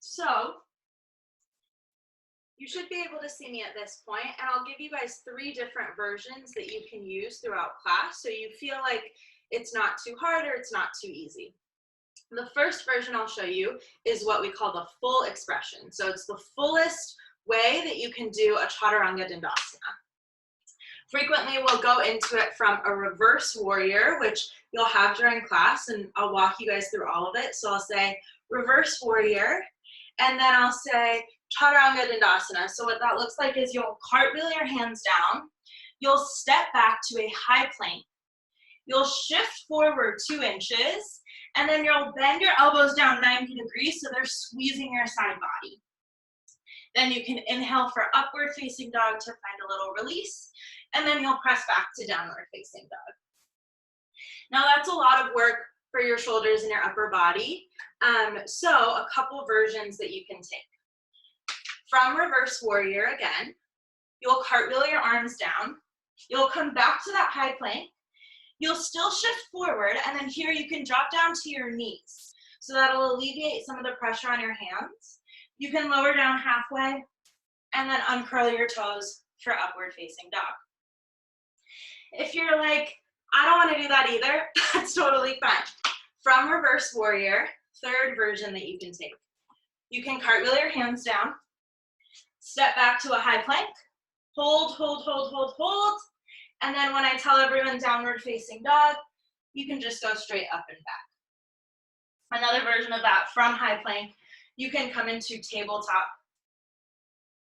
So you should be able to see me at this point, and I'll give you guys 3 different versions that you can use throughout class so you feel like it's not too hard or it's not too easy. The first version I'll show you is what we call the full expression. So it's the fullest way that you can do a Chaturanga Dandasana. Frequently we'll go into it from a reverse warrior, which you'll have during class, and I'll walk you guys through all of it. So I'll say reverse warrior, and then I'll say Chaturanga Dandasana. So what that looks like is you'll cartwheel your hands down, you'll step back to a high plank, you'll shift forward 2 inches, and then you'll bend your elbows down 90 degrees so they're squeezing your side body. Then you can inhale for upward facing dog to find a little release, and then you'll press back to downward facing dog. Now that's a lot of work for your shoulders and your upper body. So a couple versions that you can take. From reverse warrior again, you'll cartwheel your arms down, you'll come back to that high plank, you'll still shift forward, and then here you can drop down to your knees. So that'll alleviate some of the pressure on your hands. You can lower down halfway, and then uncurl your toes for upward facing dog. If you're like, I don't want to do that either, that's totally fine. From reverse warrior, third version that you can take. You can cartwheel your hands down, step back to a high plank, hold, hold, hold, hold, hold, and then when I tell everyone downward facing dog, you can just go straight up and back. Another version of that, from high plank, you can come into tabletop,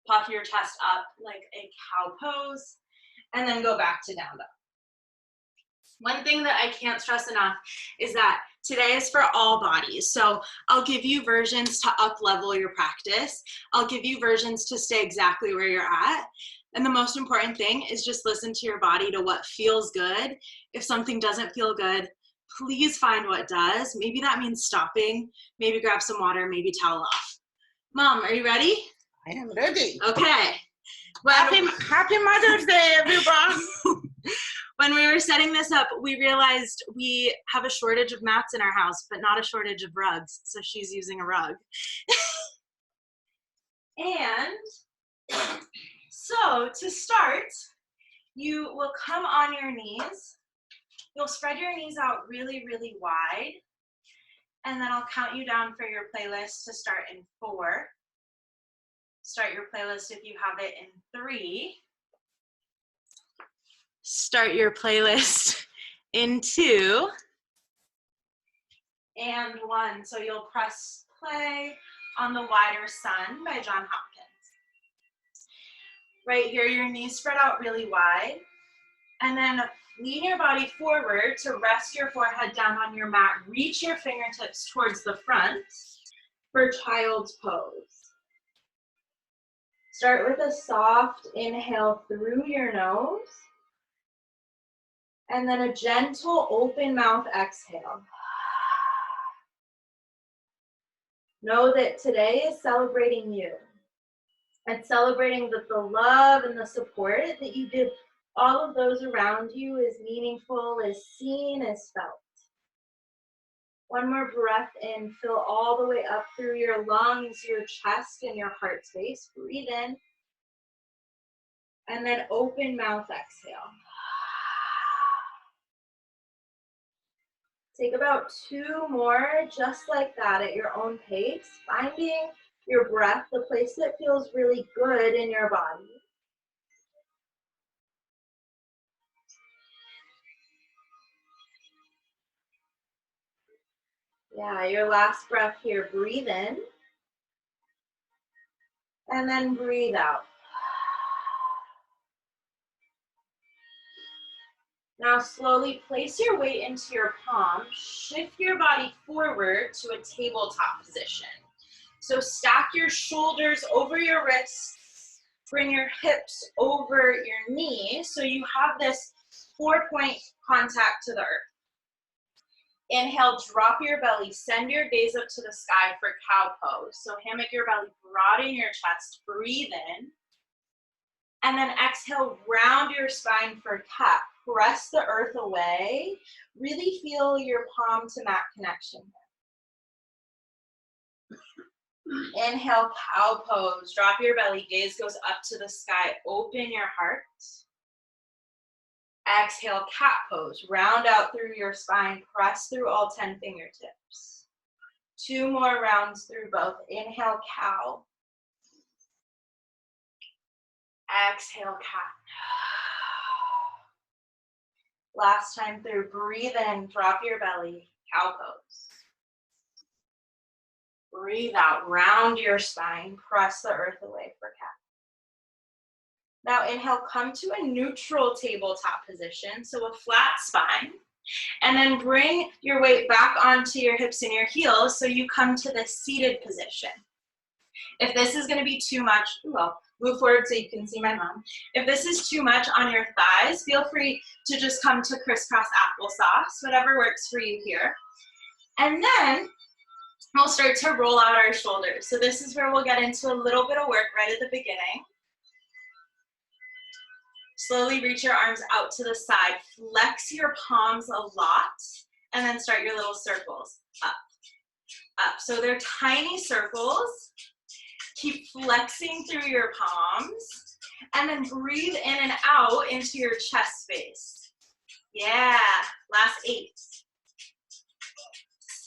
puff your chest up like a cow pose, and then go back to down dog. One thing that I can't stress enough is that today is for all bodies. So I'll give you versions to up level your practice. I'll give you versions to stay exactly where you're at. And the most important thing is just listen to your body, to what feels good. If something doesn't feel good, please find what does. Maybe that means stopping, maybe grab some water, maybe towel off. Mom, are you ready? I am ready. Okay. Well, Happy Mother's Day, everyone. When we were setting this up, we realized we have a shortage of mats in our house, but not a shortage of rugs. So she's using a rug. And so to start, you will come on your knees. You'll spread your knees out really, really wide. And then I'll count you down for your playlist to start in 4. Start your playlist if you have it in 3. Start your playlist in 2. And 1. So you'll press play on The Wider Sun by John Hopkins. Right here, your knees spread out really wide. And then lean your body forward to rest your forehead down on your mat. Reach your fingertips towards the front for child's pose. Start with a soft inhale through your nose. And then a gentle open mouth exhale. Know that today is celebrating you. And celebrating that the love and the support that you give all of those around you is meaningful, is seen, is felt. One more breath in, fill all the way up through your lungs, your chest, and your heart space. Breathe in. And then open mouth exhale. Take about 2 more, just like that, at your own pace, finding your breath, the place that feels really good in your body. Yeah, your last breath here, breathe in, and then breathe out. Now slowly place your weight into your palm, shift your body forward to a tabletop position. So stack your shoulders over your wrists, bring your hips over your knees so you have this 4-point contact to the earth. Inhale, drop your belly, send your gaze up to the sky for cow pose. So hammock your belly, broaden your chest, breathe in. And then exhale, round your spine for cat. Press the earth away. Really feel your palm to mat connection. Inhale, cow pose. Drop your belly, gaze goes up to the sky. Open your heart. Exhale, cat pose. Round out through your spine. Press through all 10 fingertips. 2 more rounds through both. Inhale, cow. Exhale, cat. Last time through. Breathe in. Drop your belly. Cow pose. Breathe out, round your spine, press the earth away for cat. Now inhale, come to a neutral tabletop position, so a flat spine. And then bring your weight back onto your hips and your heels so you come to the seated position. If this is gonna be too much, well, move forward so you can see my mom. If this is too much on your thighs, feel free to just come to crisscross applesauce, whatever works for you here. And then we'll start to roll out our shoulders. So this is where we'll get into a little bit of work right at the beginning. Slowly reach your arms out to the side. Flex your palms a lot, and then start your little circles. Up, up. So they're tiny circles. Keep flexing through your palms, and then breathe in and out into your chest space. Yeah, last 8.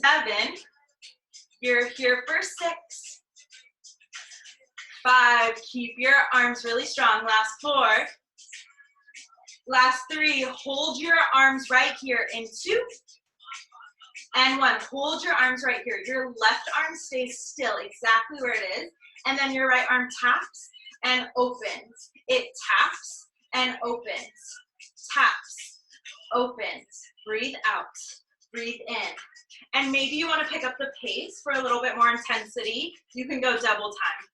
7. You're here for 6. 5, keep your arms really strong. Last 4. Last 3, hold your arms right here in 2. And 1, hold your arms right here. Your left arm stays still exactly where it is. And then your right arm taps and opens. It taps and opens. Taps, opens. Breathe out, breathe in. And maybe you want to pick up the pace for a little bit more intensity. You can go double time.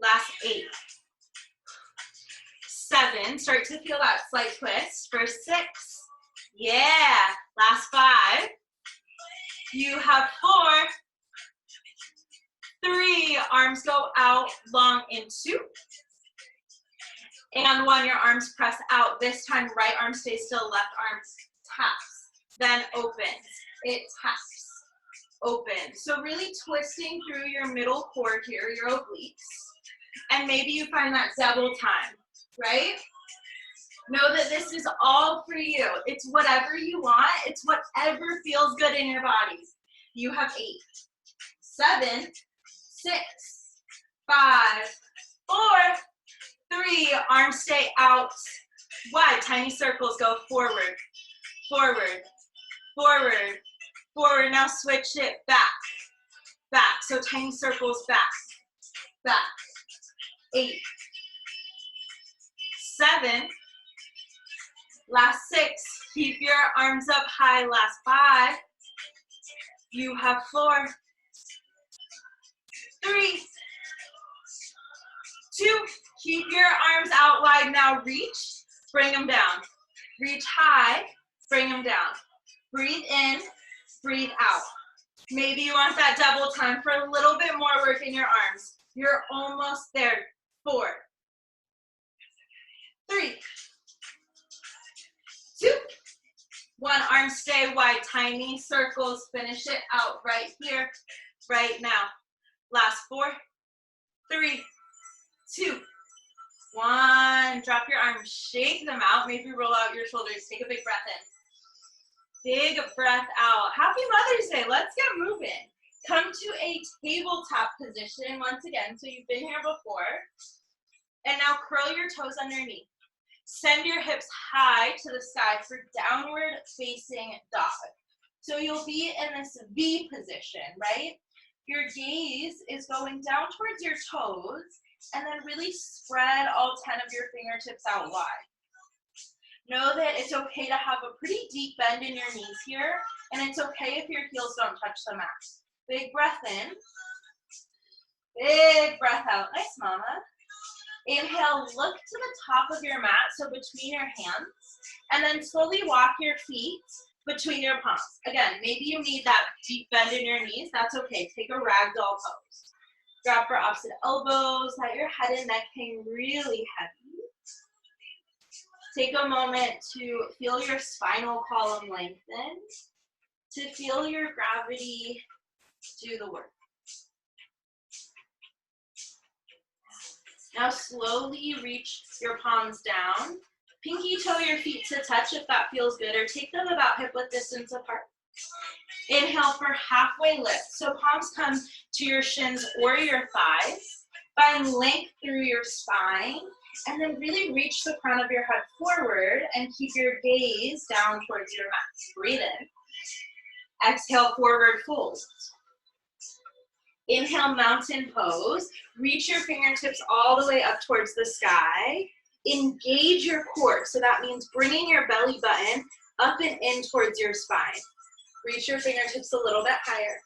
Last 8. 7, start to feel that slight twist. For 6, yeah. Last 5. You have 4, 3, arms go out long in 2. And 1, your arms press out. This time, right arm stays still, left arm taps. Then opens, it taps, open. So really twisting through your middle core here, your obliques. And maybe you find that double time, right? Know that this is all for you. It's whatever you want. It's whatever feels good in your bodies. You have 8, 7, 6, 5, 4, 3, arms stay out wide. Tiny circles go forward, forward, forward, forward. Now switch it back, back. So tiny circles back, back. 8, 7, last 6. Keep your arms up high. Last 5. You have 4, 3, 2. Keep your arms out wide. Now reach, bring them down. Reach high, bring them down. Breathe in, breathe out. Maybe you want that double time for a little bit more work in your arms. You're almost there. 4, 3, 2, 1. Arms stay wide, tiny circles. Finish it out right here, right now. Last 4, 3, 2, 1. Drop your arms, shake them out. Maybe roll out your shoulders. Take a big breath in. Big breath out. Happy Mother's Day. Let's get moving. Come to a tabletop position once again. So you've been here before. And now curl your toes underneath. Send your hips high to the sky for downward facing dog. So you'll be in this V position, right? Your gaze is going down towards your toes, and then really spread all 10 of your fingertips out wide. Know that it's okay to have a pretty deep bend in your knees here, and it's okay if your heels don't touch the mat. Big breath in. Big breath out. Nice, mama. Inhale, look to the top of your mat, so between your hands, and then slowly walk your feet between your palms. Again, maybe you need that deep bend in your knees. That's okay. Take a ragdoll pose. Drop for opposite elbows. Let your head and neck hang really heavy. Take a moment to feel your spinal column lengthen, to feel your gravity Do the work. Now slowly reach your palms down. Pinky toe your feet to touch if that feels good, or take them about hip width distance apart. Inhale for halfway lift. So palms come to your shins or your thighs. Find length through your spine. And then really reach the crown of your head forward and keep your gaze down towards your mat. Breathe in. Exhale, forward fold. Inhale, mountain pose. Reach your fingertips all the way up towards the sky. Engage your core. So that means bringing your belly button up and in towards your spine. Reach your fingertips a little bit higher.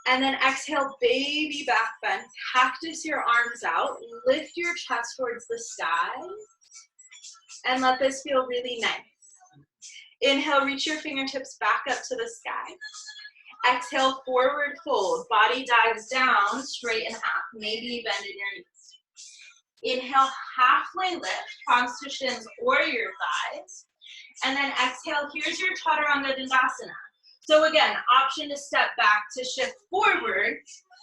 And then exhale, baby back bend. Cactus your arms out. Lift your chest towards the sky. And let this feel really nice. Inhale, reach your fingertips back up to the sky. Exhale, forward fold. Body dives down, straighten half. Maybe bend in your knees. Inhale, halfway lift, palms to shins or your thighs. And then exhale, here's your Chaturanga Dandasana. So again, option to step back to shift forward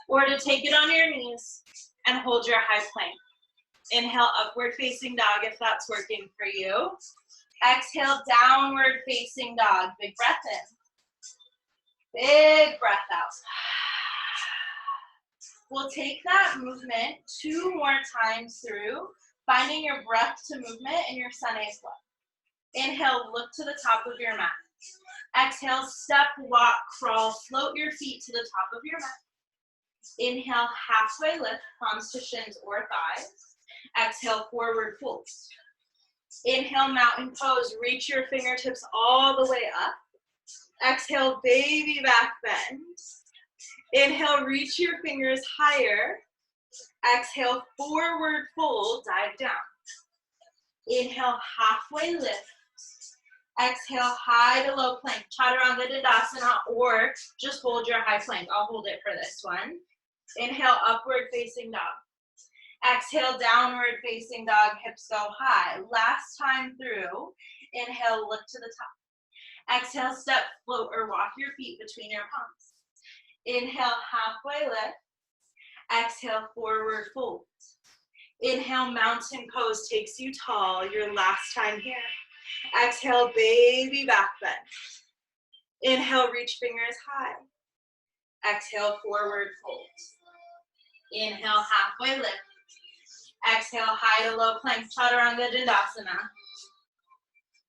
or to take it on your knees and hold your high plank. Inhale, upward facing dog if that's working for you. Exhale, downward facing dog. Big breath in. Big breath out. We'll take that movement 2 more times through, finding your breath to movement in your Sun A flow. Inhale, look to the top of your mat. Exhale, step, walk, crawl, float your feet to the top of your mat. Inhale, halfway lift, palms to shins or thighs. Exhale, forward fold. Inhale, mountain pose, reach your fingertips all the way up. Exhale, baby back bend. Inhale, reach your fingers higher. Exhale, forward fold, dive down. Inhale, halfway lift. Exhale, high to low plank, Chaturanga Dandasana, or just hold your high plank. I'll hold it for this one. Inhale, upward facing dog. Exhale, downward facing dog, hips go high. Last time through, inhale, look to the top. Exhale, step, float, or walk your feet between your palms. Inhale, halfway lift. Exhale, forward fold. Inhale, mountain pose takes you tall. Your last time here. Exhale, baby back bend. Inhale, reach fingers high. Exhale, forward fold. Inhale, halfway lift. Exhale, high to low plank, Chaturanga Dandasana.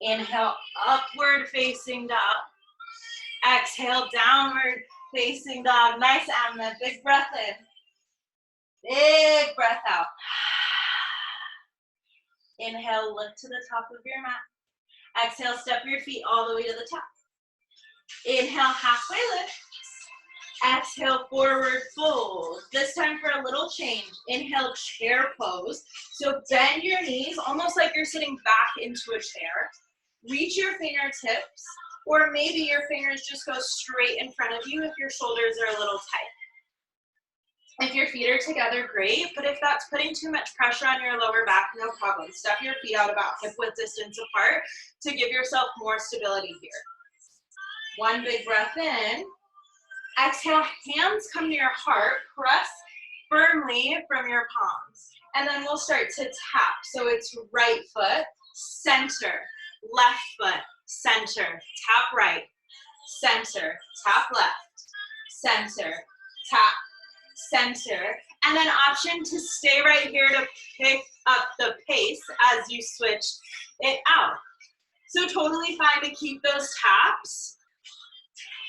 Inhale, upward facing dog. Exhale, downward facing dog. Nice, Amna. Big breath in. Big breath out. Inhale, lift to the top of your mat. Exhale, step your feet all the way to the top. Inhale, halfway lift. Exhale, forward fold. This time for a little change. Inhale, chair pose. So bend your knees almost like you're sitting back into a chair. Reach your fingertips, or maybe your fingers just go straight in front of you if your shoulders are a little tight. If your feet are together, great, but if that's putting too much pressure on your lower back, no problem. Step your feet out about hip width distance apart to give yourself more stability here. One big breath in. Exhale, hands come to your heart, press firmly from your palms. And then we'll start to tap. So it's right foot, center, left foot, center, tap right, center, tap left, center, tap, center. And then option to stay right here to pick up the pace as you switch it out. So totally fine to keep those taps.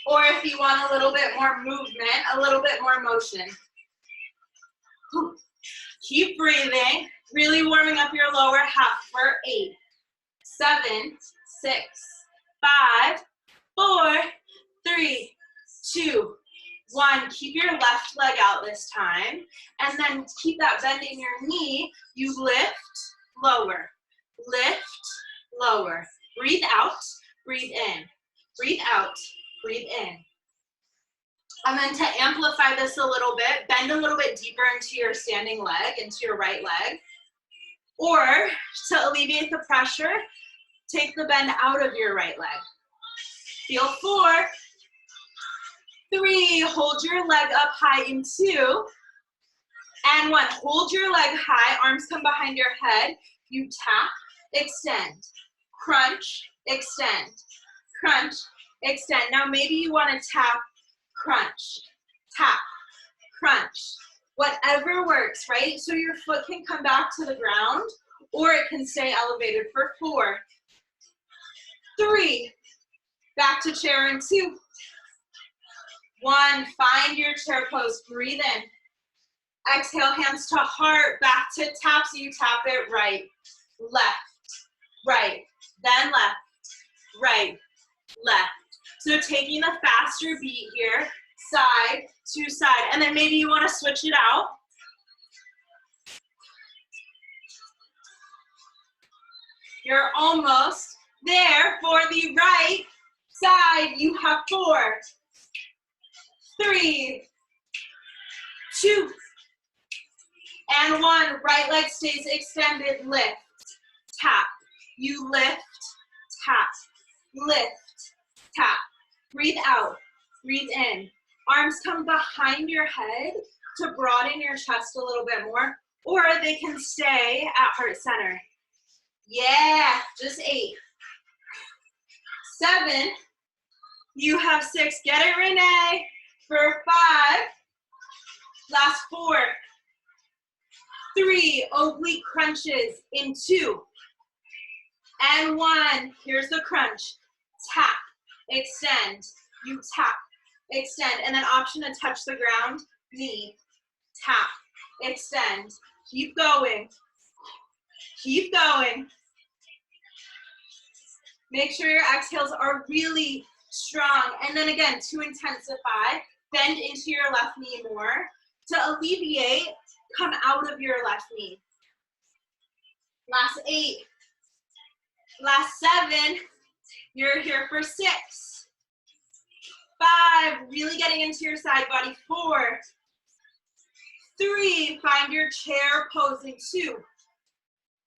Or if you want a little bit more movement, a little bit more motion. Keep breathing, really warming up your lower half for 8, 7, 6, 5, 4, 3, 2, 1. Keep your left leg out this time. And then keep that bend in your knee. You lift, lower, lift, lower. Breathe out, breathe in, breathe out. Breathe in. And then to amplify this a little bit, bend a little bit deeper into your standing leg, into your right leg. Or to alleviate the pressure, take the bend out of your right leg. Feel 4, 3, hold your leg up high in 2. And 1, hold your leg high, arms come behind your head. You tap, extend, crunch, extend, crunch, extend. Now maybe you want to tap, crunch, tap, crunch. Whatever works, right? So your foot can come back to the ground or it can stay elevated for 4, 3, back to chair in 2, 1, find your chair pose, breathe in. Exhale, hands to heart, back to tap, so you tap it right, left, right, then left, right, left. So taking a faster beat here, side to side, and then maybe you want to switch it out. You're almost there. For the right side, you have 4, 3, 2, and 1. Right leg stays extended, lift, tap. You lift, tap, lift, tap. Breathe out, breathe in. Arms come behind your head to broaden your chest a little bit more, or they can stay at heart center. Yeah, just 8, 7, you have 6. Get it, Renee. For 5, last 4, 3, oblique crunches in 2, and 1. Here's the crunch. Tap, extend, you tap, extend, and then option to touch the ground, knee, tap, extend, keep going, keep going. Make sure your exhales are really strong, and then again, to intensify, bend into your left knee more. To alleviate, come out of your left knee. Last 8, last 7, you're here for 6, 5, really getting into your side body, 4, 3, find your chair pose in 2,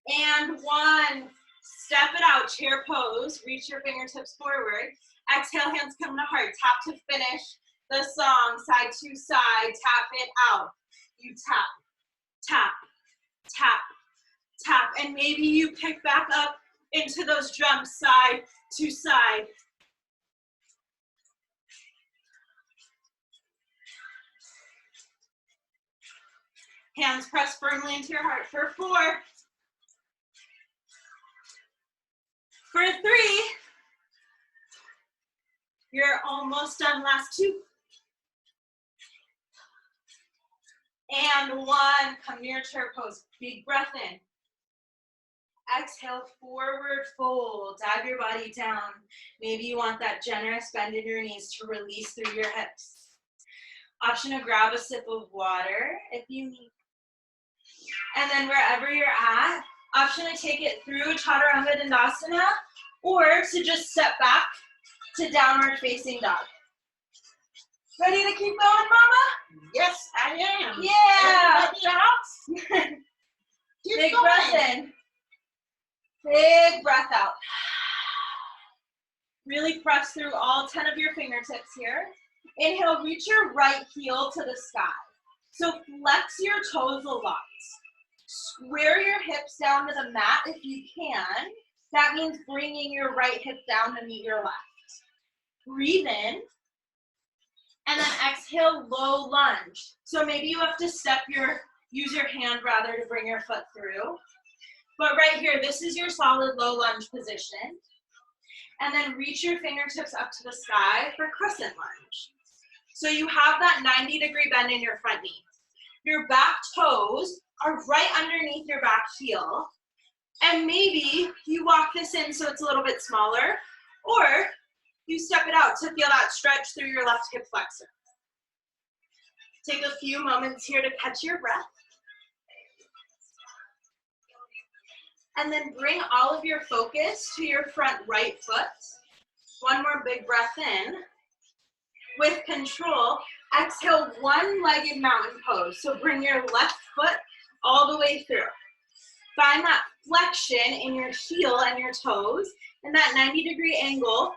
and 1, step it out, chair pose, reach your fingertips forward, exhale, hands come to heart, tap to finish the song, side to side, tap it out, you tap, tap, tap, tap, and maybe you pick back up into those drums side to side. Hands press firmly into your heart for 4, for 3, you're almost done, last 2, and 1, come to your chair pose, big breath in. Exhale, forward fold, dive your body down. Maybe you want that generous bend in your knees to release through your hips. Option to grab a sip of water if you need. And then wherever you're at, option to take it through Chaturanga Dandasana or to just step back to downward facing dog. Ready to keep going, Mama? Yes, I am. Yeah. Everybody else? Big breath in. Big breath out. Really press through all 10 of your fingertips here. Inhale, reach your right heel to the sky. So flex your toes a lot. Square your hips down to the mat if you can. That means bringing your right hip down to meet your left. Breathe in. And then exhale, low lunge. So maybe you have to use your hand rather to bring your foot through. But right here, this is your solid low lunge position. And then reach your fingertips up to the sky for crescent lunge. So you have that 90-degree bend in your front knee. Your back toes are right underneath your back heel. And maybe you walk this in so it's a little bit smaller, or you step it out to feel that stretch through your left hip flexor. Take a few moments here to catch your breath. And then bring all of your focus to your front right foot. One more big breath in. With control, exhale, one-legged mountain pose. So bring your left foot all the way through. Find that flexion in your heel and your toes, and that 90-degree angle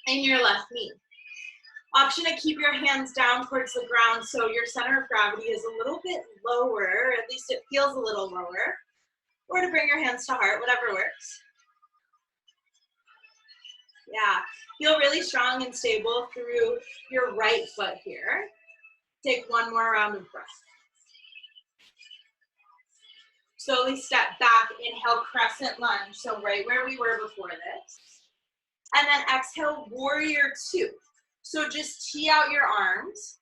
in your left knee. Option to keep your hands down towards the ground so your center of gravity is a little bit lower, at least it feels a little lower, or to bring your hands to heart, whatever works. Yeah, feel really strong and stable through your right foot here. Take one more round of breath. Slowly step back, inhale, crescent lunge, so right where we were before this. And then exhale, warrior two. So just tee out your arms,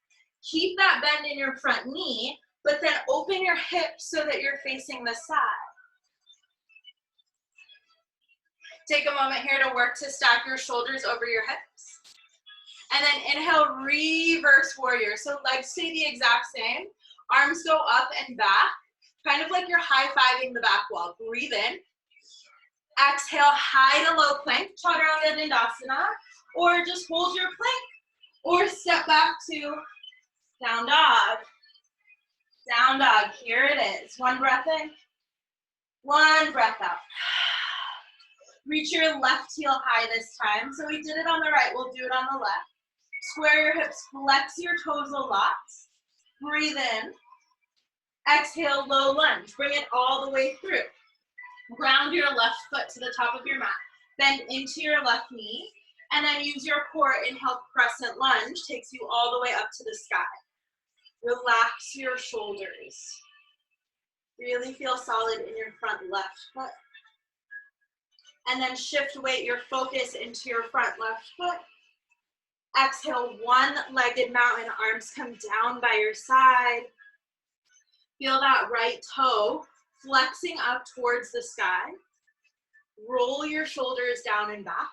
keep that bend in your front knee, but then open your hips so that you're facing the side. Take a moment here to work to stack your shoulders over your hips. And then inhale, reverse warrior. So legs stay the exact same. Arms go up and back, kind of like you're high-fiving the back wall. Breathe in. Exhale, high to low plank, Chaturanga Dandasana, or just hold your plank, or step back to down dog. Down dog, here it is. One breath in, one breath out. Reach your left heel high this time. So we did it on the right, we'll do it on the left. Square your hips, flex your toes a lot. Breathe in. Exhale, low lunge. Bring it all the way through. Ground your left foot to the top of your mat. Bend into your left knee. And then use your core. Inhale, crescent lunge. Takes you all the way up to the sky. Relax your shoulders. Really feel solid in your front left foot. And then shift weight, your focus into your front left foot. Exhale, one-legged mountain. Arms come down by your side. Feel that right toe flexing up towards the sky. Roll your shoulders down and back.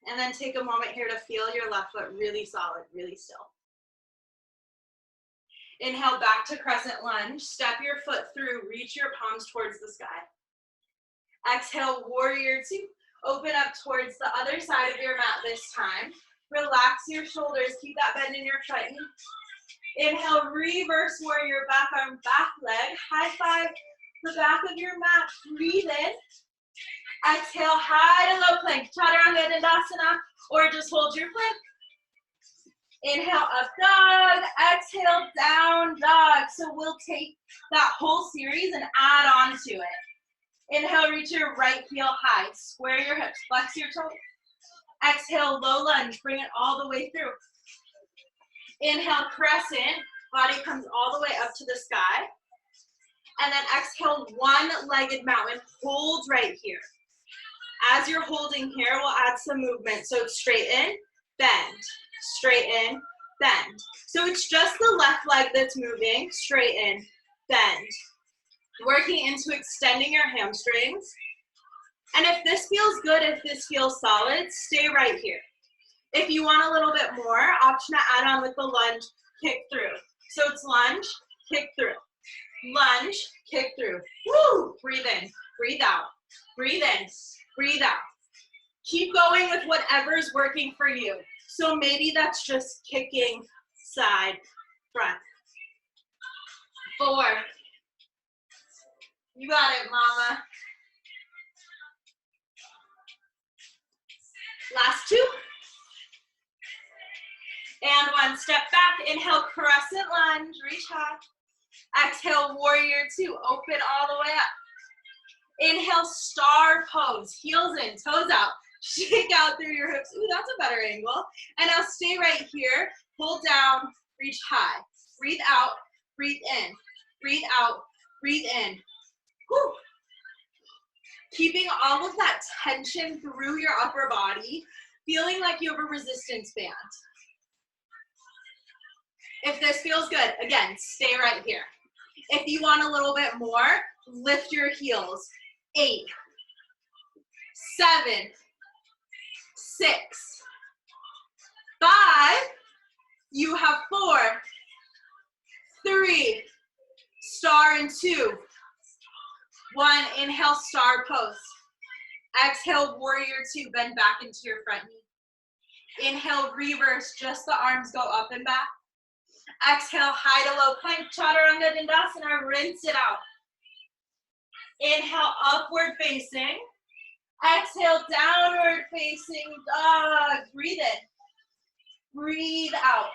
And then take a moment here to feel your left foot really solid, really still. Inhale back to crescent lunge. Step your foot through, reach your palms towards the sky. Exhale, warrior two. Open up towards the other side of your mat this time. Relax your shoulders, keep that bend in your front knee. Inhale, reverse warrior, back arm, back leg. High five the back of your mat. Breathe in. Exhale, high to low plank, Chaturanga Dandasana, or just hold your plank. Inhale, up dog. Exhale, down dog. So we'll take that whole series and add on to it. Inhale, reach your right heel high. Square your hips, flex your toes. Exhale, low lunge, bring it all the way through. Inhale, crescent, body comes all the way up to the sky. And then exhale, one-legged mountain, hold right here. As you're holding here, we'll add some movement. So straighten, bend, straighten, bend. So it's just the left leg that's moving, straighten, bend. Working into extending your hamstrings. And if this feels good, if this feels solid, stay right here. If you want a little bit more, option to add on with the lunge, kick through. So it's lunge, kick through. Lunge, kick through. Woo! Breathe in, breathe out. Breathe in, breathe out. Keep going with whatever's working for you. So maybe that's just kicking side, front. 4. You got it, mama. Last 2. And 1. Step back. Inhale, crescent lunge. Reach high. Exhale, warrior 2. Open all the way up. Inhale, star pose. Heels in, toes out. Shake out through your hips. Ooh, that's a better angle. And now stay right here. Hold down. Reach high. Breathe out. Breathe in. Breathe out. Breathe in. Whew. Keeping all of that tension through your upper body, feeling like you have a resistance band. If this feels good, again, stay right here. If you want a little bit more, lift your heels. 8, 7, 6, 5, you have 4, 3, star and 2, 1, inhale, star pose. Exhale, warrior 2, bend back into your front knee. Inhale, reverse, just the arms go up and back. Exhale, high to low plank, Chaturanga Dandasana, rinse it out. Inhale, upward facing. Exhale, downward facing dog. Breathe in. Breathe out.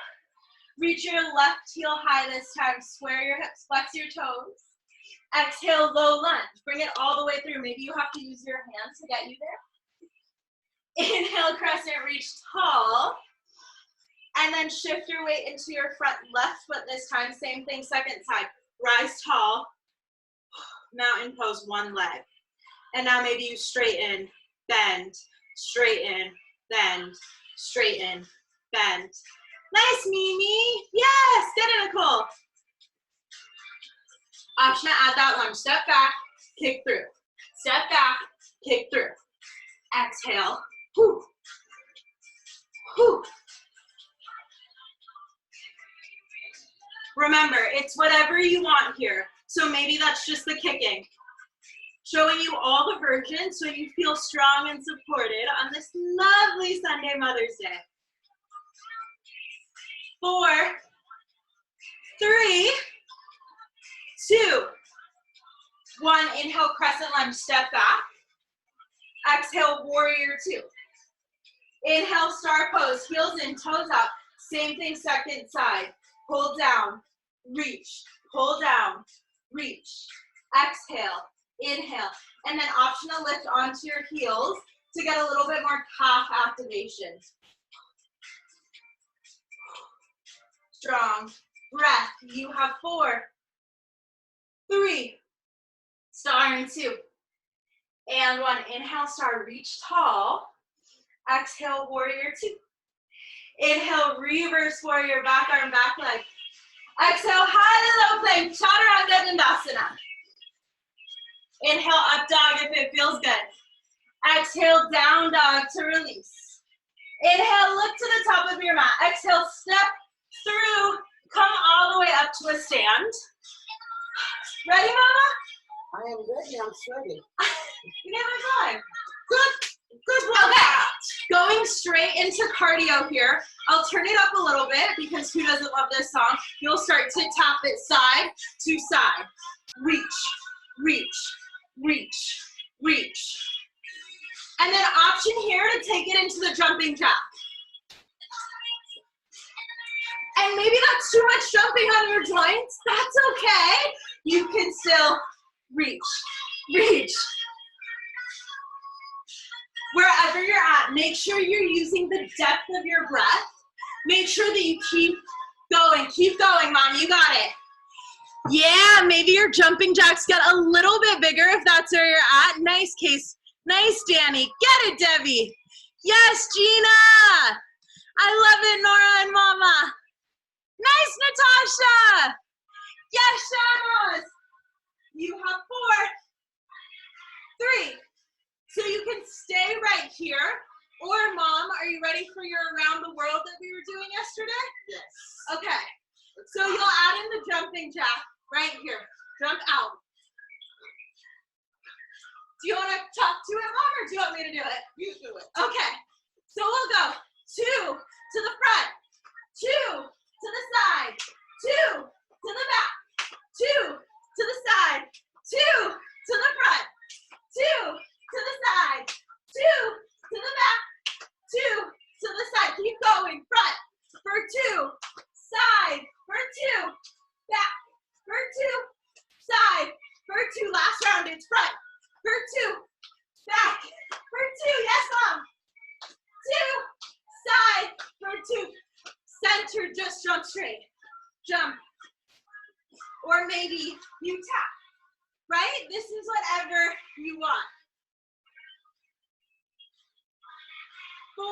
Reach your left heel high this time. Square your hips, flex your toes. Exhale, low lunge. Bring it all the way through. Maybe you have to use your hands to get you there. Inhale, crescent, reach tall. And then shift your weight into your front left foot this time. Same thing, second side. Rise tall. Mountain pose, one leg. And now maybe you straighten, bend, straighten, bend, straighten, bend. Nice, Mimi. Yes, get it, Nicole. Option to add that lunge. Step back, kick through. Step back, kick through. Exhale. Whew. Whew. Remember, it's whatever you want here. So maybe that's just the kicking. Showing you all the versions so you feel strong and supported on this lovely Sunday Mother's Day. 4, 3, 2, 1. Inhale, crescent lunge, step back. Exhale, warrior 2. Inhale, star pose, heels in, toes out. Same thing, second side. Pull down, reach, pull down, reach. Exhale, inhale. And then optional lift onto your heels to get a little bit more calf activation. Strong breath. You have 4, 3, star and 2, and 1. Inhale, star, reach tall. Exhale, warrior 2. Inhale, reverse warrior, back arm, back leg. Exhale, high to low plank, chaturanga dandasana. Inhale, up dog if it feels good. Exhale, down dog to release. Inhale, look to the top of your mat. Exhale, step through, come all the way up to a stand. Ready, Mama? I am ready. I'm sweaty. You never time. Good work. Okay, going straight into cardio here. I'll turn it up a little bit because who doesn't love this song? You'll start to tap it side to side. Reach, reach, reach, reach. And then option here to take it into the jumping jack. And maybe that's too much jumping on your joints. That's okay. You can still reach, reach. Wherever you're at, make sure you're using the depth of your breath. Make sure that you keep going, Mom, you got it. Yeah, maybe your jumping jacks get a little bit bigger if that's where you're at. Nice, Case. Nice, Danny. Get it, Debbie. Yes, Gina. I love it, Nora and Mama. Nice, Natasha. Yes, Shadows. You have 4, 3. So you can stay right here. Or Mom, are you ready for your around the world that we were doing yesterday? Yes. Okay. So you'll add in the jumping jack right here. Jump out. Do you want to talk to it, Mom, or do you want me to do it? You do it. Okay. So we'll go 2 to the front, 2 to the side, 2 to the back, 2 to the side, 2 to the front, 2 to the side, 2 to the back, 2 to the side. Keep going. Front for 2, side for 2, back for 2, side for 2. Last round, it's front for 2, back for 2. Yes, Mom. 2, side for 2. Center, just jump straight. Jump. Or maybe you tap, right? This is whatever you want. 4,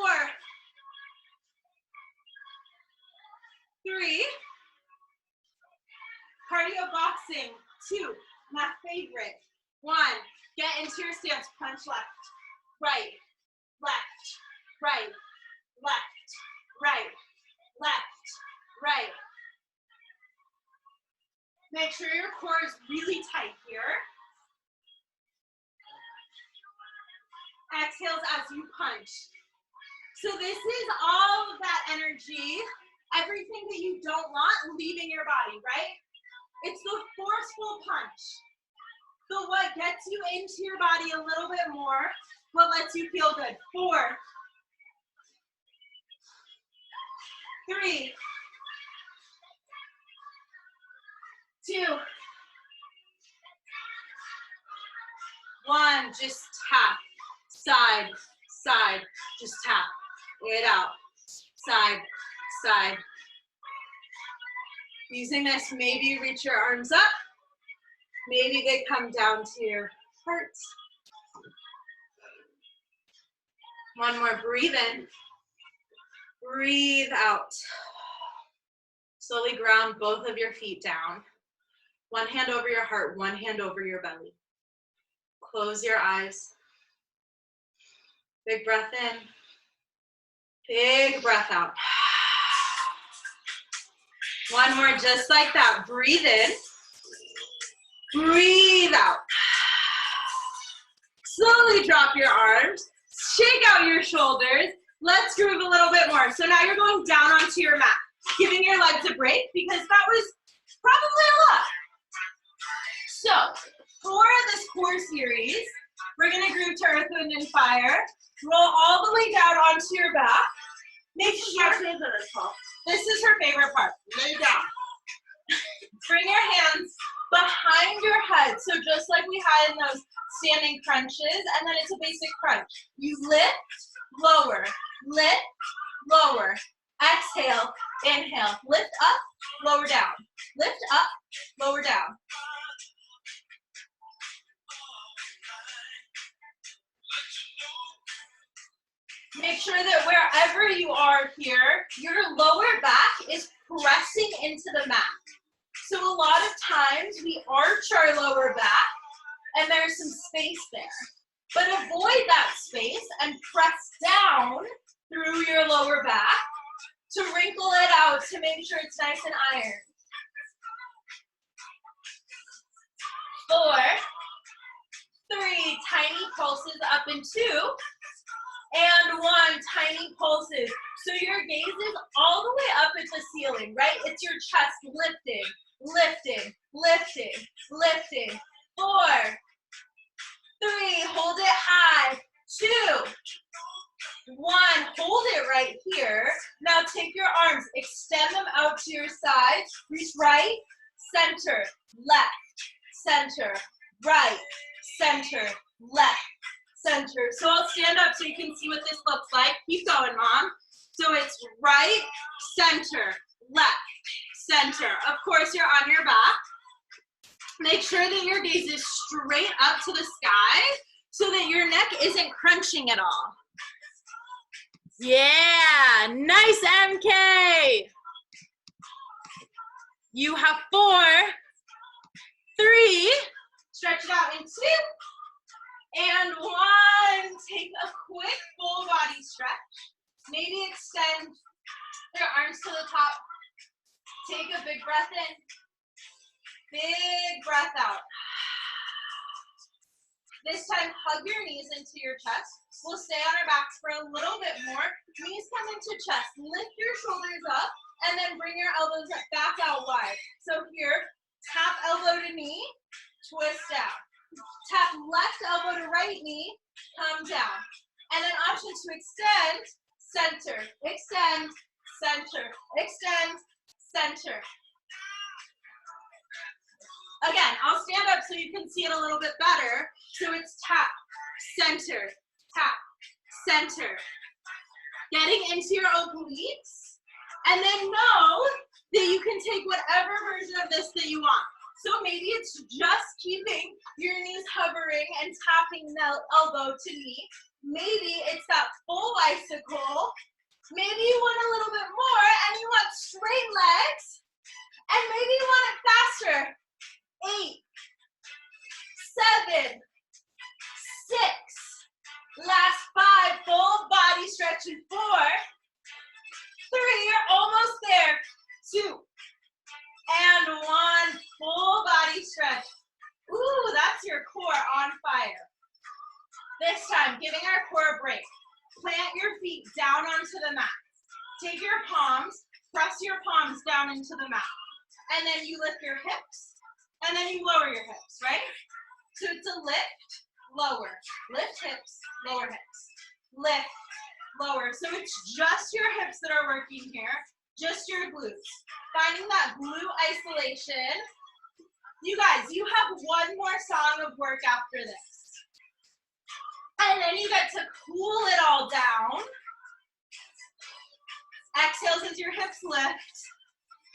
3, cardio boxing, 2, my favorite. 1, get into your stance, punch left, right, left, right, left, right, left, right. Make sure your core is really tight here. Exhales as you punch. So this is all of that energy, everything that you don't want leaving your body, right? It's the forceful punch. So what gets you into your body a little bit more What lets you feel good? 4, 3, 2, 1. Just tap. Side, side. Just tap it out. Side, side. Using this, maybe you reach your arms up. Maybe they come down to your heart. One more, breathe in. Breathe out. Slowly ground both of your feet down. One hand over your heart, one hand over your belly. Close your eyes. Big breath in. Big breath out. One more, just like that. Breathe in. Breathe out. Slowly drop your arms. Shake out your shoulders. Let's groove a little bit more. So now you're going down onto your mat, giving your legs a break because that was probably a lot. So for this core series, we're gonna groove to Earth, Wind, and Fire. Roll all the way down onto your back. Make sure, this is her favorite part. Lay down. Bring your hands behind your head. So just like we had in those standing crunches, and then it's a basic crunch. You lift, lower, lift, lower. Exhale, inhale. Lift up, lower down. Lift up, lower down. Make sure that wherever you are here, your lower back is pressing into the mat. So a lot of times we arch our lower back and there's some space there. But avoid that space and press down through your lower back to wrinkle it out to make sure it's nice and iron. 4, 3, tiny pulses up in 2. And 1, tiny pulses. So your gaze is all the way up at the ceiling, right? It's your chest lifting, lifting, lifting, lifting. 4, 3, hold it high. 2, 1, hold it right here. Now take your arms, extend them out to your sides. Reach right, center, left, center, right, center, left. Center. So I'll stand up so you can see what this looks like. Keep going, Mom. So it's right, center, left, center. Of course, you're on your back. Make sure that your gaze is straight up to the sky so that your neck isn't crunching at all. Yeah, nice, MK. You have 4, 3, stretch it out in 2. And 1, take a quick full body stretch. Maybe extend your arms to the top. Take a big breath in. Big breath out. This time, hug your knees into your chest. We'll stay on our backs for a little bit more. Knees come into chest. Lift your shoulders up and then bring your elbows back out wide. So here, tap elbow to knee, twist down. Tap left elbow to right knee, come down. And then option to extend, center, extend, center, extend, center. Again, I'll stand up so you can see it a little bit better. So it's tap, center, tap, center. Getting into your obliques. And then know that you can take whatever version of this that you want. So maybe it's just keeping your knees hovering and tapping the elbow to knee. Maybe it's that full bicycle. Maybe you want a little bit more and you want straight legs. And maybe you want it faster. 8, 7, 6. Last 5, full body stretch in 4. 3, you're almost there. 2. And 1, full body stretch. Ooh, that's your core on fire. This time, giving our core a break. Plant your feet down onto the mat. Take your palms, press your palms down into the mat. And then you lift your hips, and then you lower your hips, right? So it's a lift, lower. Lift hips, lower hips. Lift, lower. So it's just your hips that are working here, just your glutes. Finding that glute isolation. You guys, you have one more song of work after this. And then you get to cool it all down. Exhales as your hips lift.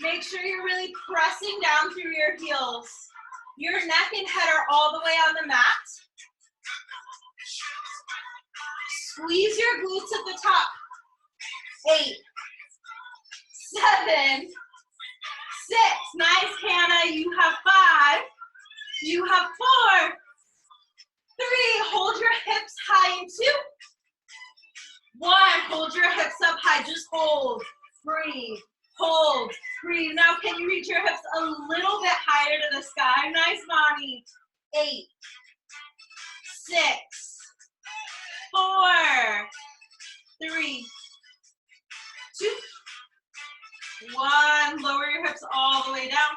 Make sure you're really pressing down through your heels. Your neck and head are all the way on the mat. Squeeze your glutes at the top. 8, 7, 6. Nice, Hannah. You have 5. You have 4. 3. Hold your hips high in 2. 1. Hold your hips up high. Just hold. Breathe. Hold. Breathe. Now, can you reach your hips a little bit higher to the sky? Nice, Mommy. 8, 6, 4, 3, 2, 1. Lower your hips all the way down.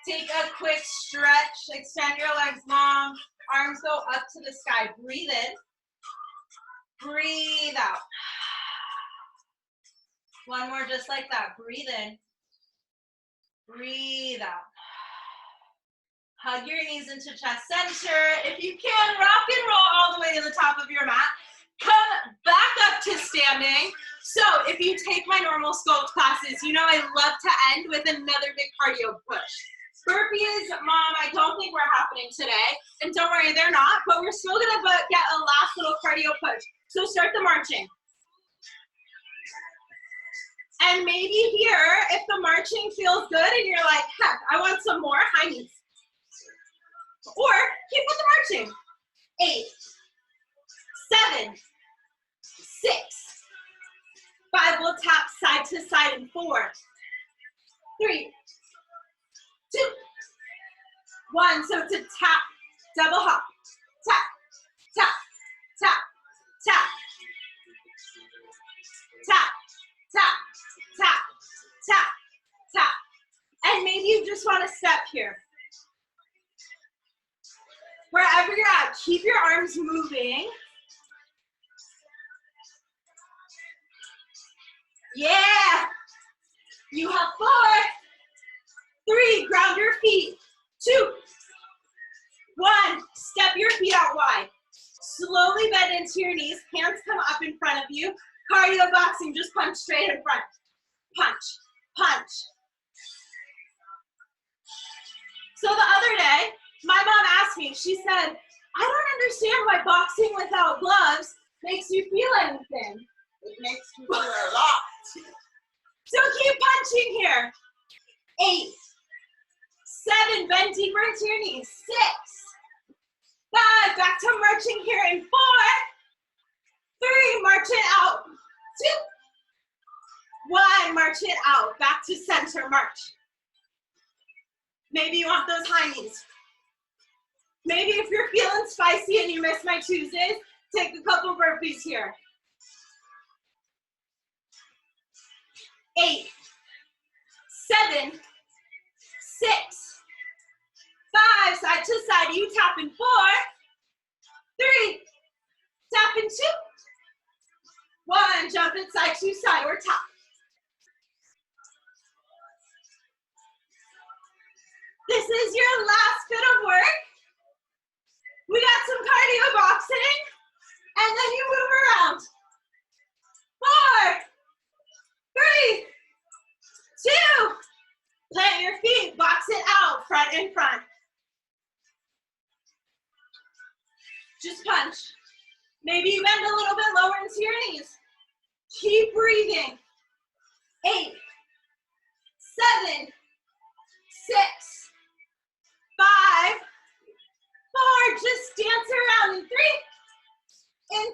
Take a quick stretch. Extend your legs long. Arms go up to the sky. Breathe in. Breathe out. One more just like that. Breathe in. Breathe out. Hug your knees into chest center. If you can, rock and roll all the way to the top of your mat. Come back up to standing. So if you take my normal sculpt classes, you know I love to end with another big cardio push. Burpees, Mom, I don't think we're happening today. And don't worry, they're not, but we're still gonna get a last little cardio push. So start the marching. And maybe here, if the marching feels good and you're like, heck, I want some more, high knees. Or keep with the marching. 8, 7, 6, 5, we'll tap side to side in 4, 3, 2, 1. So to tap, double hop, tap, tap, tap, tap, tap, tap, tap, tap, tap. And maybe you just want to step here. Wherever you're at, keep your arms moving. Yeah. You have 4, 3, ground your feet. 2, 1, step your feet out wide. Slowly bend into your knees, hands come up in front of you. Cardio boxing, just punch straight in front. Punch, punch. So the other day, my mom asked me, she said, I don't understand why boxing without gloves makes you feel anything. It makes you feel a lot. So keep punching here. 8, 7, bend deeper into your knees. 6, 5, back to marching here in 4, 3, march it out. 2, 1, march it out. Back to center, march. Maybe you want those high knees. Maybe if you're feeling spicy and you miss my Tuesdays, take a couple burpees here. 8, 7, 6, 5, side to side, you tap in 4, 3, tap in 2, 1, jump it side to side or tap. This is your last bit of work. We got some cardio boxing, and then you move around. 4, 3, 2, plant your feet, box it out, front and front. Just punch. Maybe you bend a little bit lower into your knees. Keep breathing. 8, 7, 6, 5, 4, just dance around in 3, in 2,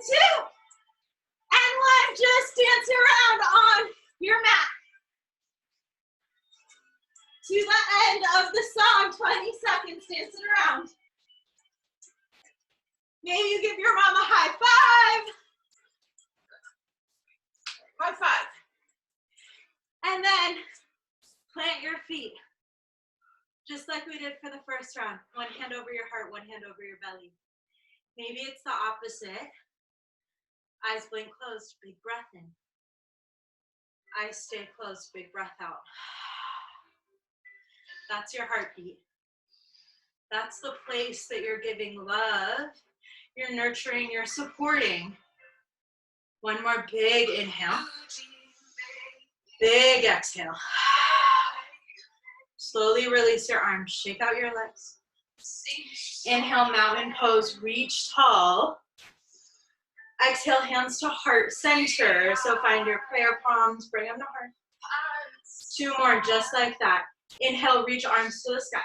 and 1, just dance around on your mat. To the end of the song, 20 seconds dancing around. Maybe you give your mom a high five. High five. And then plant your feet. Just like we did for the first round. One hand over your heart, one hand over your belly. Maybe it's the opposite. Eyes blink closed, big breath in. Eyes stay closed, big breath out. That's your heartbeat. That's the place that you're giving love, you're nurturing, you're supporting. One more big inhale. Big exhale. Slowly release your arms, shake out your legs. Inhale, mountain pose, reach tall. Exhale, hands to heart center. So find your prayer palms, bring them to heart. 2 more, just like that. Inhale, reach arms to the sky.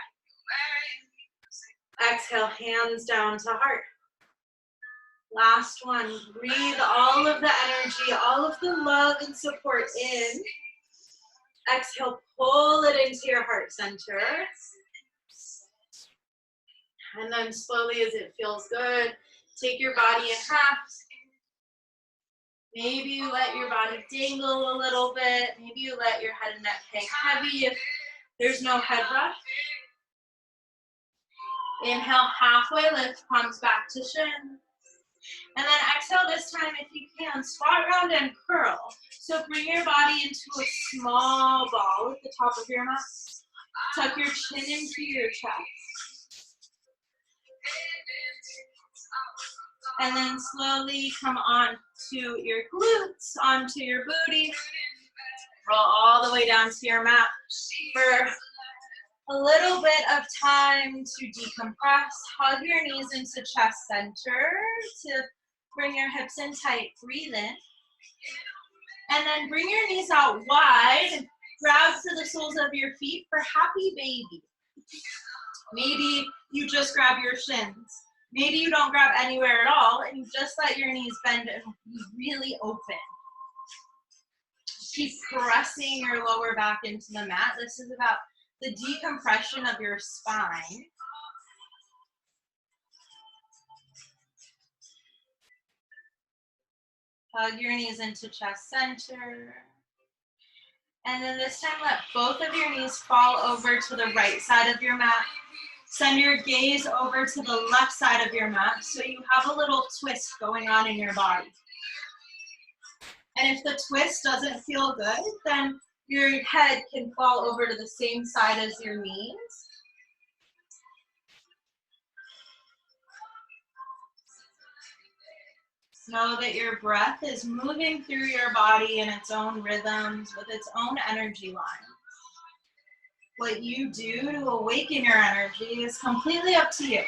Exhale, hands down to heart. Last one, breathe all of the energy, all of the love and support in. Exhale, pull it into your heart center. And then slowly, as it feels good, take your body in half. Maybe you let your body dangle a little bit. Maybe you let your head and neck hang heavy if there's no head rush. Inhale, halfway lift, palms back to shin. And then exhale this time, if you can, squat round and curl. So bring your body into a small ball at the top of your mat. Tuck your chin into your chest. And then slowly come on to your glutes, onto your booty. Roll all the way down to your mat for a little bit of time to decompress. Hug your knees into chest center to bring your hips in tight. Breathe in. And then bring your knees out wide. Grab to the soles of your feet for happy baby. Maybe you just grab your shins. Maybe you don't grab anywhere at all and you just let your knees bend and be really open. Keep pressing your lower back into the mat. This is about the decompression of your spine. Hug your knees into chest center. And then this time, let both of your knees fall over to the right side of your mat. Send your gaze over to the left side of your mat so you have a little twist going on in your body. And if the twist doesn't feel good, then your head can fall over to the same side as your knees. Know that your breath is moving through your body in its own rhythms with its own energy lines. What you do to awaken your energy is completely up to you.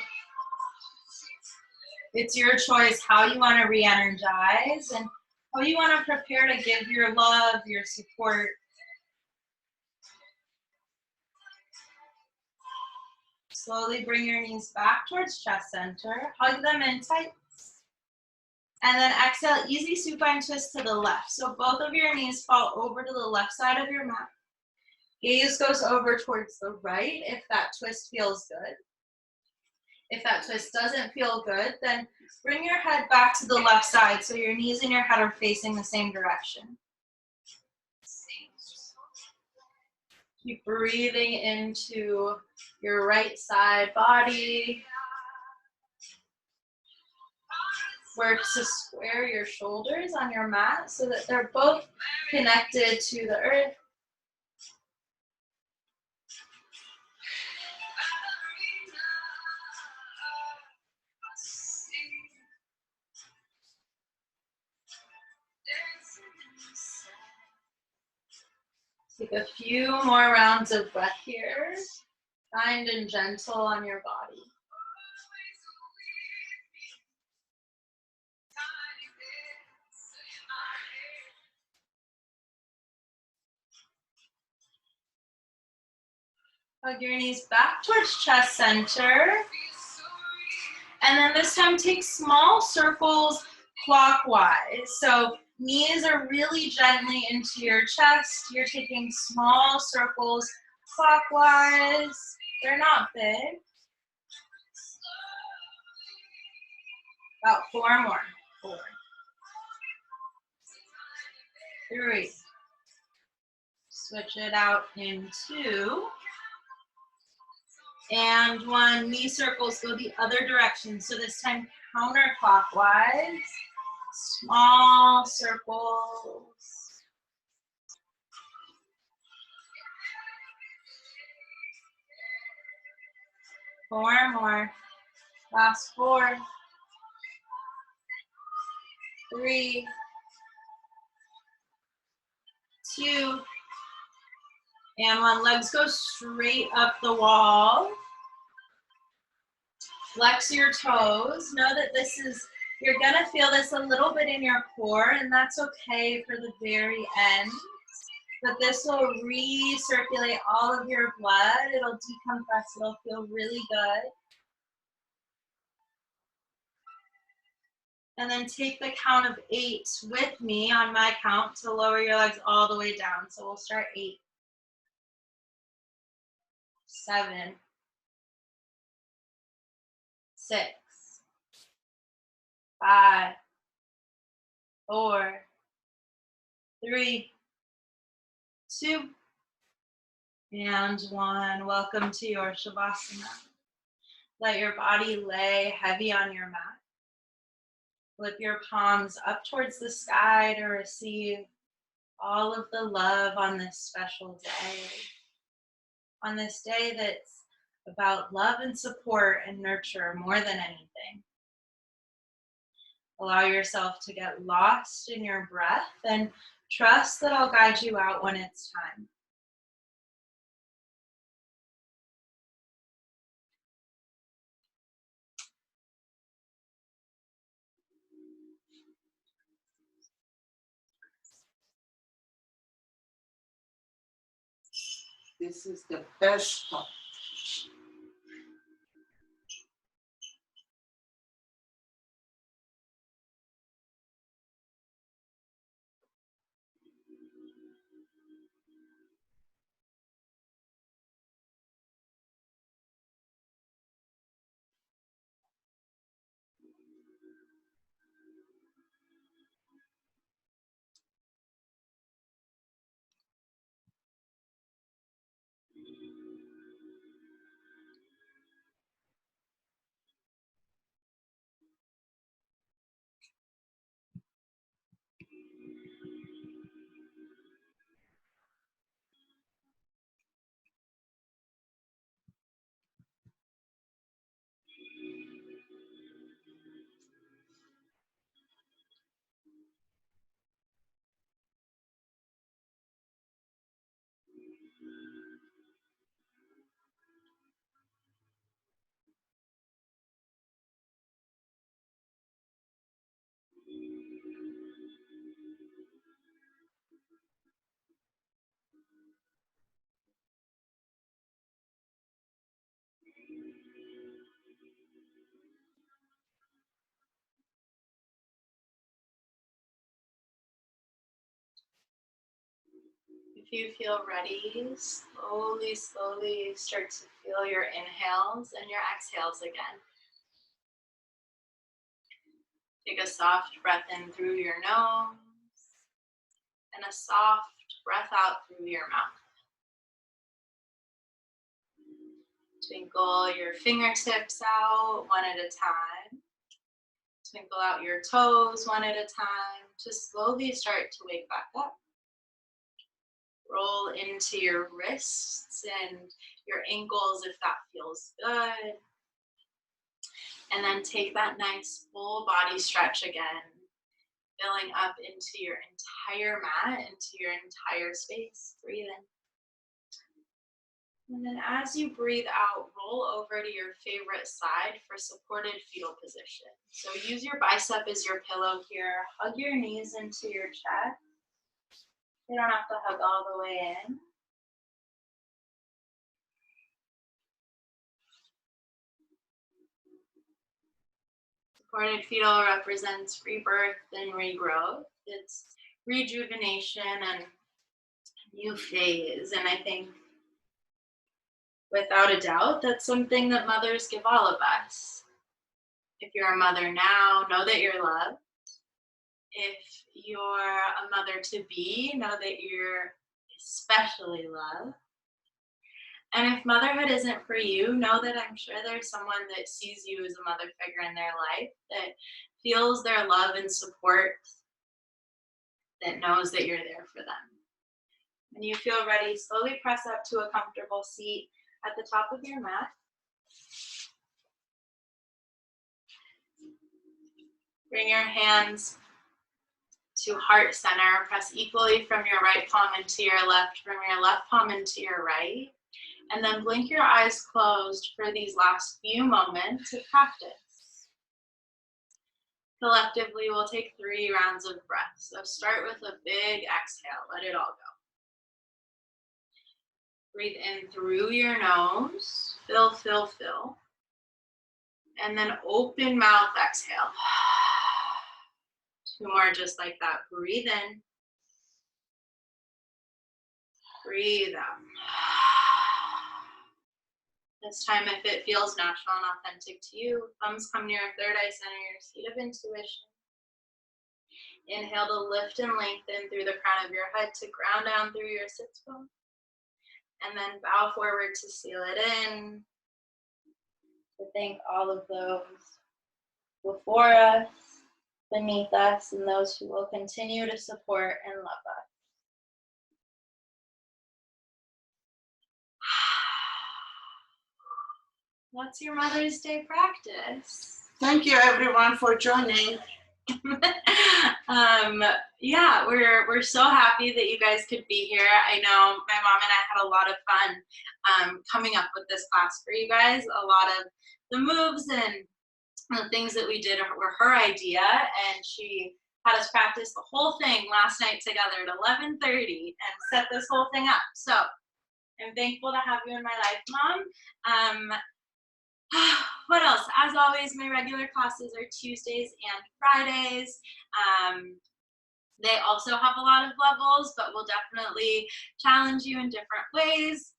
It's your choice how you want to re-energize and how you want to prepare to give your love, your support. Slowly bring your knees back towards chest center. Hug them in tight. And then exhale, easy supine twist to the left. So both of your knees fall over to the left side of your mat. Gaze goes over towards the right if that twist feels good. If that twist doesn't feel good, then bring your head back to the left side so your knees and your head are facing the same direction. Keep breathing into your right side body. Work to square your shoulders on your mat so that they're both connected to the earth. Take a few more rounds of breath here. Kind and gentle on your body. Hug your knees back towards chest center. And then this time take small circles clockwise. So knees are really gently into your chest. You're taking small circles clockwise. They're not big. About 4 more. 4. 3. Switch it out in 2. And 1. Knee circles go the other direction. So this time, counterclockwise, small circles. 4 more. Last 4, 3, 2, and 1. Legs go straight up the wall. Flex your toes. Know that this is, you're gonna feel this a little bit in your core, and that's okay for the very end. But this will recirculate all of your blood. It'll decompress, it'll feel really good. And then take the count of 8 with me on my count to lower your legs all the way down. So we'll start 8, 7, 6, 5, 4, 3, 2, and 1. Welcome to your Shavasana. Let your body lay heavy on your mat. Lift your palms up towards the sky to receive all of the love on this special day. On this day that's about love and support and nurture more than anything. Allow yourself to get lost in your breath and trust that I'll guide you out when it's time. This is the best part. If you feel ready, slowly start to feel your inhales and your exhales again. Take a soft breath in through your nose and a soft breath out through your mouth. Twinkle your fingertips out one at a time. Twinkle out your toes one at a time. Just slowly start to wake back up. Roll into your wrists and your ankles if that feels good. And then take that nice full body stretch again, filling up into your entire mat, into your entire space. Breathe in. And then as you breathe out, roll over to your favorite side for supported fetal position. So use your bicep as your pillow here. Hug your knees into your chest. You don't have to hug all the way in. Supported fetal represents rebirth and regrowth. It's rejuvenation and new phase. And I think without a doubt, that's something that mothers give all of us. If you're a mother now, know that you're loved. If you're a mother to be, know that you're especially loved. And if motherhood isn't for you, know that I'm sure there's someone that sees you as a mother figure in their life, that feels their love and support, that knows that you're there for them. When you feel ready, slowly press up to a comfortable seat at the top of your mat. Bring your hands to heart center. Press equally from your right palm into your left, from your left palm into your right. And then blink your eyes closed for these last few moments of practice. Collectively, we'll take 3 rounds of breath. So start with a big exhale. Let it all go. Breathe in through your nose. Fill, fill, fill. And then open mouth exhale. 2 more just like that. Breathe in. Breathe out. This time, if it feels natural and authentic to you, thumbs come near third eye center, your seat of intuition. Inhale to lift and lengthen through the crown of your head to ground down through your sits bone. And then bow forward to seal it in. To thank all of those before us, beneath us, and those who will continue to support and love us. What's your Mother's Day practice? Thank you everyone for joining. Yeah, we're so happy that you guys could be here. I know my mom and I had a lot of fun coming up with this class for you guys. A lot of the moves and the things that we did were her idea, and she had us practice the whole thing last night together at 11:30 and set this whole thing up. So I'm thankful to have you in my life, Mom. What else? As always, my regular classes are Tuesdays and Fridays. They also have a lot of levels, but will definitely challenge you in different ways.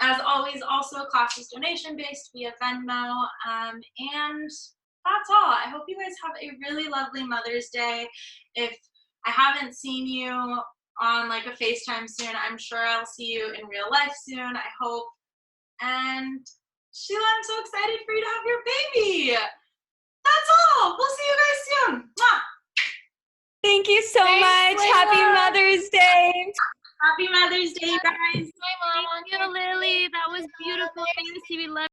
As always, also classes donation-based via Venmo. And that's all. I hope you guys have a really lovely Mother's Day. If I haven't seen you on like a FaceTime soon, I'm sure I'll see you in real life soon, I hope. And Sheila, I'm so excited for you to have your baby. That's all. We'll see you guys soon. Mwah. Thank you so Thanks, much. Layla. Happy Mother's Day. Happy Mother's Day, guys. Hi, Mom. Thank you, Lily. That was beautiful. Fantasy. We love